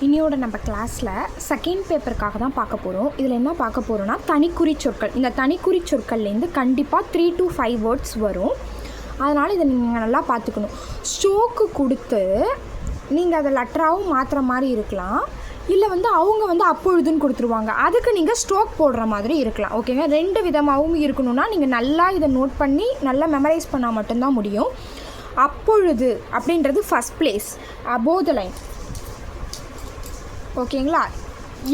இனியோட நம்ம கிளாஸில் செகண்ட் பேப்பருக்காக தான் பார்க்க போகிறோம். இதில் என்ன பார்க்க போகிறோன்னா தனிக்குறி சொற்கள். இந்த தனிக்குறி சொற்கள்லேருந்து கண்டிப்பாக 3 to 5 வேர்ட்ஸ் வரும். அதனால் இதை நீங்கள் நல்லா பார்த்துக்கணும். ஸ்ட்ரோக்கு கொடுத்து நீங்கள் அதை லெட்டராகவும் மாற்றுற மாதிரி இருக்கலாம், இல்லை அவங்க அப்பொழுதுன்னு கொடுத்துருவாங்க, அதுக்கு நீங்கள் ஸ்ட்ரோக் போடுற மாதிரி இருக்கலாம். ஓகேங்க, 2 விதமாகவும் இருக்கணும்னா நீங்கள் நல்லா இதை நோட் பண்ணி நல்லா மெமரைஸ் பண்ணால் மட்டும்தான் முடியும். அப்பொழுது அப்படின்றது first place, above the line. ஓகேங்களா,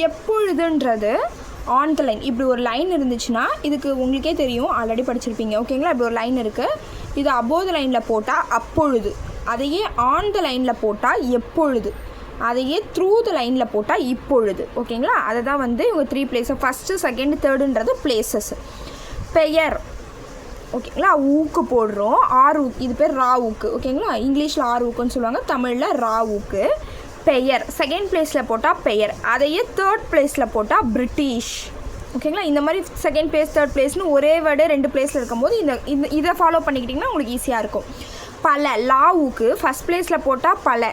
எப்பொழுதுன்றது ஆன் த லைன். இப்படி ஒரு லைன் இருந்துச்சுன்னா இதுக்கு உங்களுக்கே தெரியும், ஆல்ரெடி படிச்சிருப்பீங்க. ஓகேங்களா, இப்படி ஒரு லைன் இருக்குது, இது அபோவ் த லைனில் போட்டால் அப்பொழுது, அதையே ஆன் த லைனில் போட்டால் எப்பொழுது, அதையே த்ரூ த லைனில் போட்டால் இப்பொழுது. ஓகேங்களா, அதை தான் இவங்க 3 பிளேஸஸ், ஃபஸ்ட்டு செகண்ட் தேர்டுன்றது பிளேசஸ். பெயர், ஓகேங்களா, ஊக்கு போடுறோம், ஊக்கு, இது பேர் ரா ஊக்கு. ஓகேங்களா, இங்கிலீஷில் ஊக்குன்னு சொல்லுவாங்க, தமிழில் ரா ஊக்கு. பெயர் செகண்ட் பிளேஸில் போட்டால் பெயர், அதையே தேர்ட் பிளேஸில் போட்டால் பிரிட்டிஷ். ஓகேங்களா, இந்த மாதிரி செகண்ட் பிளேஸ் தேர்ட் பிளேஸ்னு ஒரே வேர்டு 2 பிளேஸில் இருக்கும்போது இதை ஃபாலோ பண்ணிக்கிட்டிங்கன்னா உங்களுக்கு ஈஸியாக இருக்கும். பல, லாவுக்கு ஃபஸ்ட் பிளேஸில் போட்டால் பல,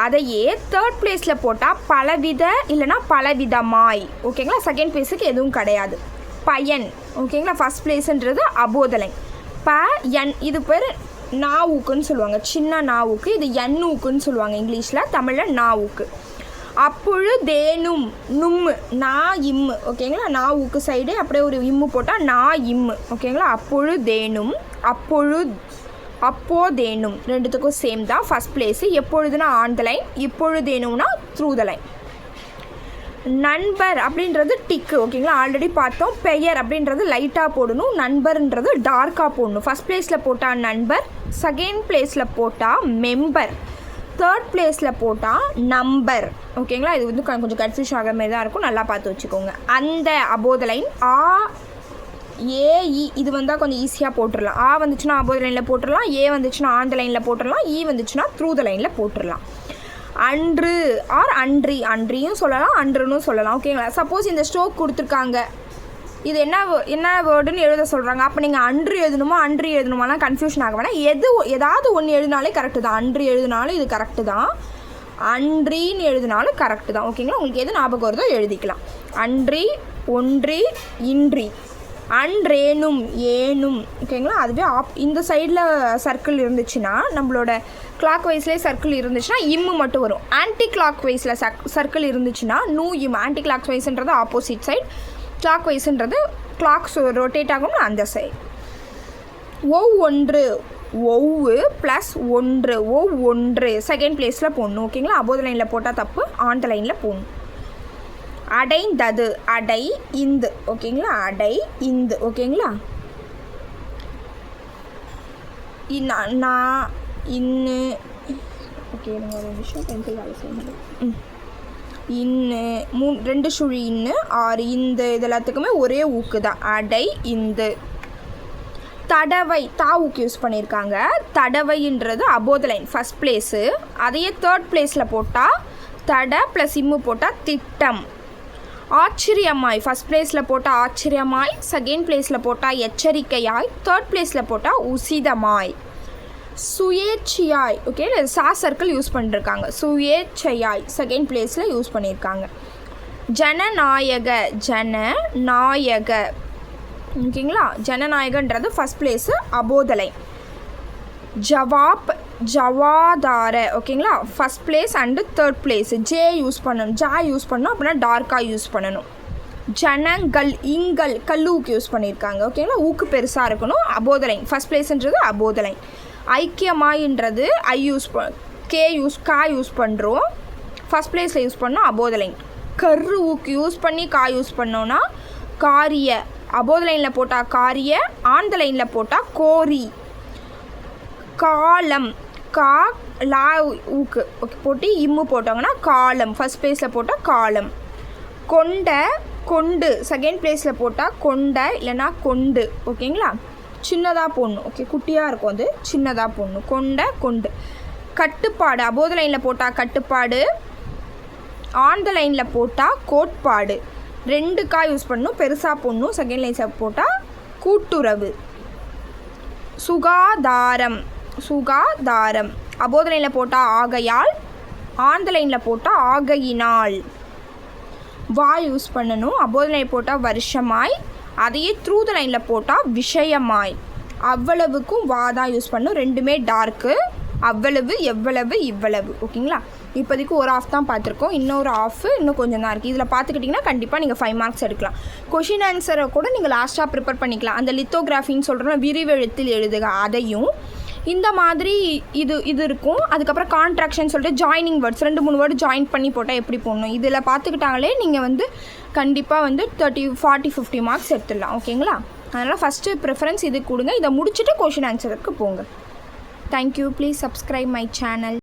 அதையே தேர்ட் பிளேஸில் போட்டால் பலவித இல்லைனா பலவிதமாய். ஓகேங்களா, செகண்ட் பிளேஸுக்கு எதுவும் கிடையாது. பயன், ஓகேங்களா, ஃபஸ்ட் பிளேஸுன்றது அபோவ் த லைன். என், இது பேர் நாவுக்குன்னு சொல்லுவாங்க, சின்ன நாவுக்கு. இது எண்ணூக்குன்னு சொல்லுவாங்க இங்கிலீஷில், தமிழில் நாவுக்கு. அப்பொழுதேனும், நும்மு, நா இம்மு. ஓகேங்களா, நாவுக்கு சைடு அப்படியே ஒரு இம்மு போட்டால் நா இம்மு. ஓகேங்களா, அப்பொழுதேனும், அப்போதேனும், ரெண்டுத்துக்கும் சேம் தான், ஃபஸ்ட் பிளேஸு. எப்பொழுதுனா ஆன் த லைன், இப்பொழுதேனும்னா த்ரூ த லைன். நண்பர் அப்படின்றது டிக்கு. ஓகேங்களா, ஆல்ரெடி பார்த்தோம். பெயர் அப்படின்றது லைட்டாக போடணும், நண்பர்ன்றது டார்க்காக போடணும். ஃபஸ்ட் பிளேஸில் போட்டால் நண்பர், செகண்ட் பிளேஸில் போட்டால் மெம்பர், தேர்ட் பிளேஸில் போட்டால் நம்பர். ஓகேங்களா, இது கொஞ்சம் கன்ஃபியூஸ் ஆகிற மாதிரி தான் இருக்கும், நல்லா பார்த்து வச்சுக்கோங்க. அந்த அபோவ் த லைன், ஏஇ, இது கொஞ்சம் ஈஸியாக போட்டுடலாம். வந்துச்சுன்னா அபோவ் த லைனில் போட்டுடலாம், ஏ வந்துச்சுன்னா ஆன் த லைனில் போட்டுடலாம், இ வந்துச்சுன்னா த்ரூ த லைனில் போட்டுடலாம். அன்று ஆர் அன்றி, அன்றியும் சொல்லலாம், அன்றுன்னு சொல்லலாம். ஓகேங்களா, சப்போஸ் இந்த ஸ்ட்ரோக் கொடுத்துருக்காங்க, இது என்ன வேர்டுன்னு எழுத சொல்கிறாங்க, அப்போ நீங்கள் அன்று எழுதணுமாலாம் கன்ஃபியூஷன் ஆக வேணாம். ஏதாவது ஒன்று எழுதினாலே கரெக்டு தான். அன்று எழுதினாலும் இது கரெக்டு தான், அன்றின்னு எழுதினாலும் கரெக்டு தான். ஓகேங்களா, உங்களுக்கு எது ஞாபகம் வருதோ எழுதிக்கலாம். அன்றி, ஒன்றி, இன்றி. அன்றேனும், ஏனும். ஓகேங்களா, அதுவே இந்த சைடில் சர்க்கிள் இருந்துச்சுன்னா, நம்மளோட கிளாக் வைஸ்லேயே சர்க்கிள் இருந்துச்சுன்னா இம்மு மட்டும் வரும். ஆன்டி கிளாக் வைஸில் சர்க்கிள் இருந்துச்சுன்னா நூ இம். ஆன்டி கிளாக் வைஸ்ன்றது ஆப்போசிட் சைட், கிளாக் வைஸ்ன்றது கிளாக்ஸ் ரொட்டேட் ஆகும்னு அந்த சைடு. ஒன்று, ஒவ்வு ப்ளஸ் ஒன்று, ஒன்று செகண்ட் பிளேஸில் போடணும். ஓகேங்களா, அபோவ் த லைனில் போட்டால் தப்பு, ஆன் த லைனில் போடணும். அடைந்தது, அடை இந்து. ஓகேங்களா, அடை இந்து. ஓகேங்களா, நான் இன்னு. ஓகே, எனக்கு ஒரு நிமிஷம் பென்சில் வேலை செய்யணும். இன்னு 2 சுழி இன்னு 6 இந்த இது எல்லாத்துக்குமே ஒரே ஊக்கு தான், அடை இந்து. தடவை, தாவுக்கு யூஸ் பண்ணியிருக்காங்க. தடவைன்றது above the line first place, அதையே தேர்ட் பிளேஸில் போட்டால் தட ப்ளஸ் இம்மு போட்டால் திட்டம். ஆச்சரியமாய், ஃபஸ்ட் பிளேஸில் போட்டால் ஆச்சரியமாய், செகண்ட் பிளேஸில் போட்டால் எச்சரிக்கையாய், தேர்ட் பிளேஸில் போட்டால் உசிதமாய். சுயேட்சையாய், ஓகே, சர்க்கிள் யூஸ் பண்ணியிருக்காங்க. சுயேட்சையாய் செகண்ட் பிளேஸில் யூஸ் பண்ணியிருக்காங்க. ஜனநாயக, ஜனநாயக. ஓகேங்களா, ஜனநாயகன்றது first place, above the line. ஜவாப், ஜவாதார. ஓகேங்களா, first place and third place. ஜே யூஸ் பண்ணணும், அப்படின்னா டார்க்காக யூஸ் பண்ணணும். ஜனங்கள், இங்கள், கல்லூக்கு யூஸ் பண்ணியிருக்காங்க. ஓகேங்களா, ஊக்கு பெருசாக இருக்கணும், அபோவ் த லைன். ஃபஸ்ட் பிளேஸ்ன்றது அபோவ் த லைன். ஐக்கியமாயின்றது கா யூஸ் பண்ணுறோம், ஃபஸ்ட் பிளேஸில் யூஸ் பண்ணோம், அபோவ் த லைன். கரு ஊக்கு யூஸ் பண்ணி கா யூஸ் பண்ணோன்னா காரிய, அபோவ் த லைனில் போட்டால் காரிய, ஆன் த லைனில் போட்டால் கோரி. காலம், கா லா ஊக்கு ஓகே போட்டு இம்மு போட்டாங்கன்னா காலம், ஃபஸ்ட் பிளேஸில் போட்டால் காலம். கொண்ட, கொண்டு செகண்ட் பிளேஸில் போட்டால் கொண்ட இல்லைனா கொண்டு. ஓகேங்களா, சின்னதாக போடணும். ஓகே, குட்டியாக இருக்கும், அது சின்னதாக போடணும். கொண்ட, கொண்டு. கட்டுப்பாடு, அபோவ் த லைனில் போட்டால் கட்டுப்பாடு, ஆன் த லைனில் போட்டால் கோட்பாடு. 2 கா யூஸ் பண்ணணும், பெருசாக போடணும், செகண்ட் லைனில் போட்டால் கூட்டுறவு. சுகாதாரம், சுகாதாரம் அபோவ் த லைனில் போட்டால் ஆகையால், ஆன் த லைனில் போட்டால் ஆகையினால். வா யூஸ் பண்ணணும். அபோவ் த லைன் போட்டால் வருஷமாய். அதையே த்ரூ த லைனில் போட்டால் விஷயமாய். அவ்வளவுக்கும் வா தான் யூஸ் பண்ணணும். ரெண்டுமே டார்க்கு. அவ்வளவு, எவ்வளவு, இவ்வளவு. ஓகேங்களா? இப்போதைக்கு ஒரு ஆஃப் தான் பார்த்துருக்கோம். இன்னொரு ஆஃபு இன்னும் கொஞ்சம் தான் இருக்குது. இதில் பார்த்துக்கிட்டிங்கன்னா கண்டிப்பாக நீங்கள் 5 மார்க்ஸ் எடுக்கலாம். கொஷின் ஆன்சரை கூட நீங்கள் லாஸ்ட்டாக ப்ரிப்பேர் பண்ணிக்கலாம். அந்த லித்தோகிராஃபின்னு சொல்கிறோன்னா விரிவெழுத்தில் எழுதுக, அதையும் இந்த மாதிரி இது இருக்கும். அதுக்கப்புறம் கான்ட்ராக்ஷன் சொல்லிட்டு ஜாயினிங் வேர்ட்ஸ் 2-3 வேர்டு ஜாயின் பண்ணி போட்டால் எப்படி போடணும், இதில் பார்த்துக்கிட்டாங்களே நீங்கள் வந்து கண்டிப்பாக வந்து 30, 40, 50 மார்க்ஸ் எடுத்துடலாம். ஓகேங்களா? அதனால் ஃபஸ்ட்டு ப்ரிஃபரன்ஸ் இது கொடுங்க. இதை முடிச்சுட்டு கொஷின் ஆன்சருக்கு போங்க. Thank you. Please subscribe my channel.